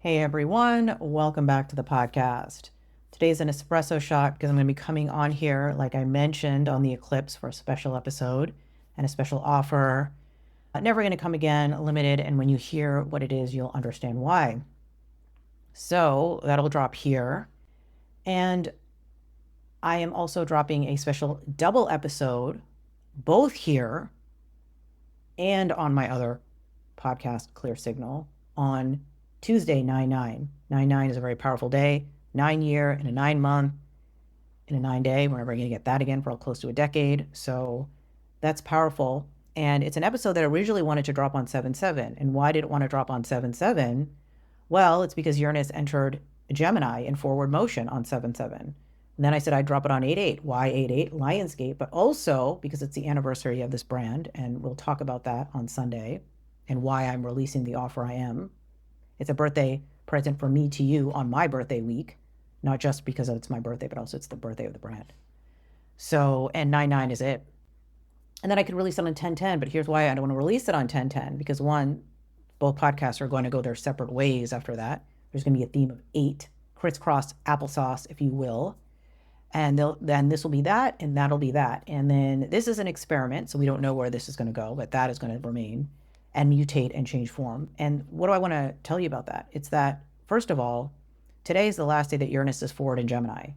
Hey everyone, welcome back to the podcast. Today's an espresso shot because I'm going to be coming on here, like I mentioned, on the eclipse for a special episode and a special offer. Never going to come again, limited, and when you hear what it is, you'll understand why. So that'll drop here. And I am also dropping a special double episode, both here and on my other podcast, Clear Signal, on Tuesday, 9/9. 9/9 is a very powerful day, 9-year in a 9-month, in a 9-day. We're never going to get that again for close to a decade. So that's powerful. And it's an episode that I originally wanted to drop on 7/7. And why did it want to drop on 7/7? Well, it's because Uranus entered Gemini in forward motion on 7/7. And then I said I'd drop it on 8/8. Why 8/8? Lionsgate, but also because it's the anniversary of this brand. And we'll talk about that on Sunday and why I'm releasing the offer I am. It's a birthday present for me to you on my birthday week, not just because it's my birthday, but also it's the birthday of the brand. So, and 9/9 is it. And then I could release it on 10/10, but here's why I don't want to release it on 10/10, because one, both podcasts are going to go their separate ways after that. There's going to be a theme of 8, crisscross applesauce, if you will. And then this will be that, and that'll be that. And then this is an experiment, so we don't know where this is going to go, but that is going to remain and mutate and change form. And what do I want to tell you about that? It's that, first of all, today is the last day that Uranus is forward in Gemini.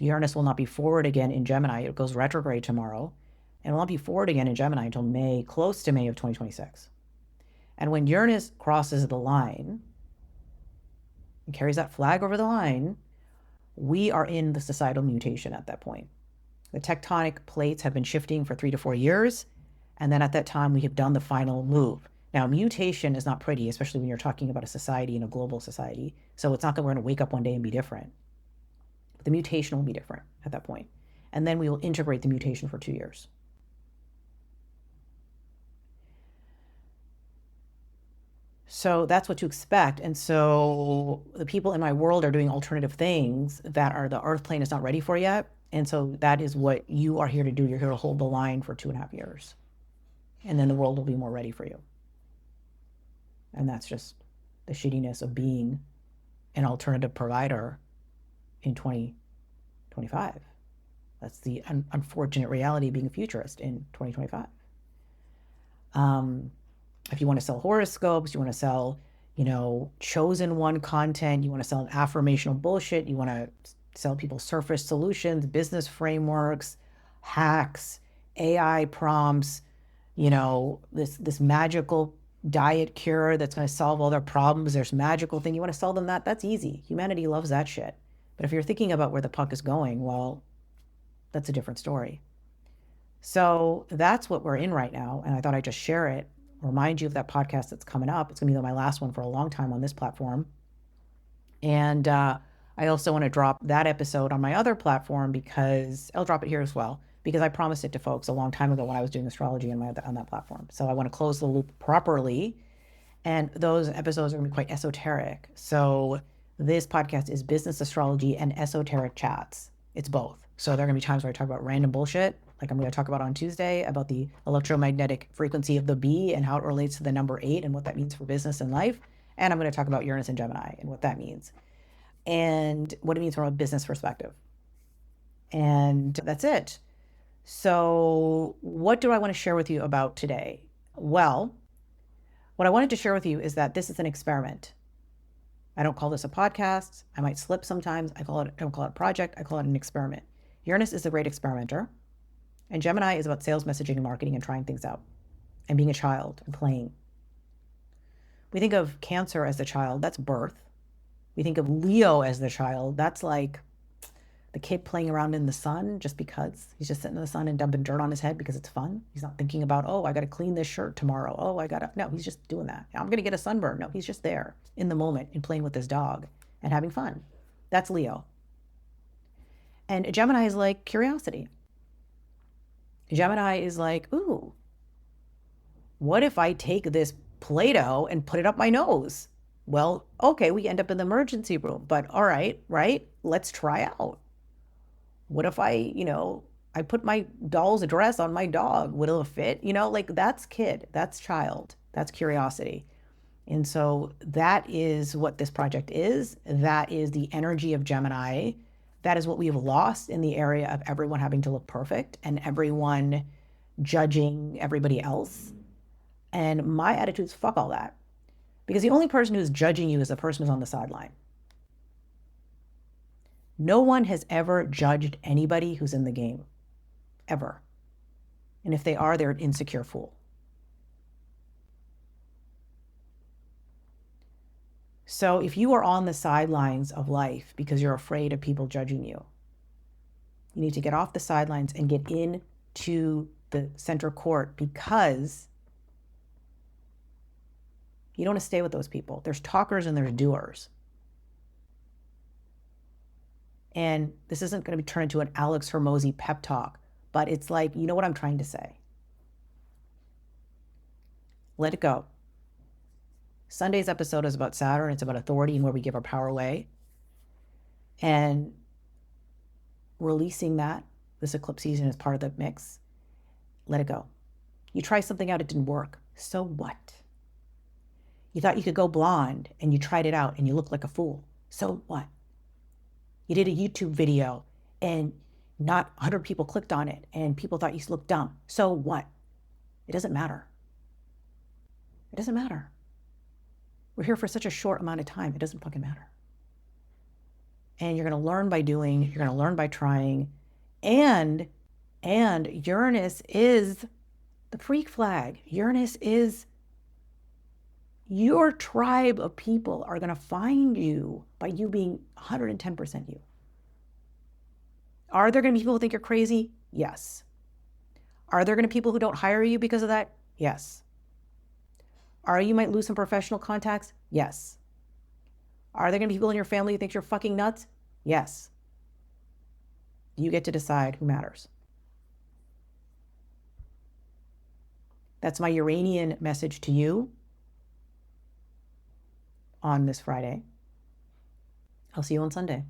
Uranus will not be forward again in Gemini. It goes retrograde tomorrow, and will not be forward again in Gemini until May, close to May of 2026. And when Uranus crosses the line and carries that flag over the line, we are in the societal mutation at that point. The tectonic plates have been shifting for 3 to 4 years, and then at that time, we have done the final move. Now, mutation is not pretty, especially when you're talking about a society and a global society. So it's not that we're going to wake up one day and be different. But the mutation will be different at that point. And then we will integrate the mutation for 2 years. So that's what to expect. And so the people in my world are doing alternative things that are the earth plane is not ready for yet. And so that is what you are here to do. You're here to hold the line for 2.5 years. And then the world will be more ready for you. And that's just the shittiness of being an alternative provider in 2025. That's the unfortunate reality of being a futurist in 2025. If you want to sell horoscopes, you want to sell, chosen one content, you want to sell an affirmational bullshit, you want to sell people surface solutions, business frameworks, hacks, AI prompts, this magical diet cure that's going to solve all their problems. There's magical thing. You want to sell them that? That's easy. Humanity loves that shit. But if you're thinking about where the puck is going, well, that's a different story. So that's what we're in right now. And I thought I'd just share it, remind you of that podcast that's coming up. It's going to be my last one for a long time on this platform. And I also want to drop that episode on my other platform because I'll drop it here as well, because I promised it to folks a long time ago when I was doing astrology on that platform. So I want to close the loop properly. And those episodes are going to be quite esoteric. So this podcast is business astrology and esoteric chats. It's both. So there are going to be times where I talk about random bullshit, like I'm going to talk about on Tuesday about the electromagnetic frequency of the bee and how it relates to the number 8 and what that means for business and life. And I'm going to talk about Uranus and Gemini and what that means and what it means from a business perspective. And that's it. So what do I want to share with you about today? Well, what I wanted to share with you is that this is an experiment. I don't call this a podcast. I might slip sometimes. I don't call it a project. I call it an experiment. Uranus is the great experimenter. And Gemini is about sales, messaging, and marketing and trying things out and being a child and playing. We think of Cancer as the child. That's birth. We think of Leo as the child. That's like the kid playing around in the sun just because he's just sitting in the sun and dumping dirt on his head because it's fun. He's not thinking about, I got to clean this shirt tomorrow. No, he's just doing that. I'm going to get a sunburn. No, he's just there in the moment and playing with his dog and having fun. That's Leo. And Gemini is like curiosity. Gemini is like, ooh, what if I take this Play-Doh and put it up my nose? Well, okay, we end up in the emergency room, but all right, let's try out. What if I put my doll's address on my dog? Will it fit? That's kid, that's child, that's curiosity. And so that is what this project is. That is the energy of Gemini. That is what we've lost in the area of everyone having to look perfect and everyone judging everybody else. And my attitude is fuck all that. Because the only person who's judging you is the person who's on the sideline. No one has ever judged anybody who's in the game, ever. And if they are, they're an insecure fool. So if you are on the sidelines of life because you're afraid of people judging you, you need to get off the sidelines and get into the center court, because you don't want to stay with those people. There's talkers and there's doers. And this isn't going to be turned into an Alex Hormozy pep talk, but it's like, you know what I'm trying to say. Let it go. Sunday's episode is about Saturn. It's about authority and where we give our power away. And releasing that, this eclipse season is part of the mix. Let it go. You try something out, it didn't work. So what? You thought you could go blonde and you tried it out and you looked like a fool. So what? You did a YouTube video and not 100 people clicked on it and people thought you looked dumb. So what? It doesn't matter. It doesn't matter. We're here for such a short amount of time. It doesn't fucking matter. And you're going to learn by doing, you're going to learn by trying. And Uranus is the freak flag. Uranus is your tribe of people are going to find you by you being 110% you. Are there going to be people who think you're crazy? Yes. Are there going to be people who don't hire you because of that? Yes. You might lose some professional contacts? Yes. Are there going to be people in your family who think you're fucking nuts? Yes. You get to decide who matters. That's my Uranian message to you on this Friday. I'll see you on Sunday.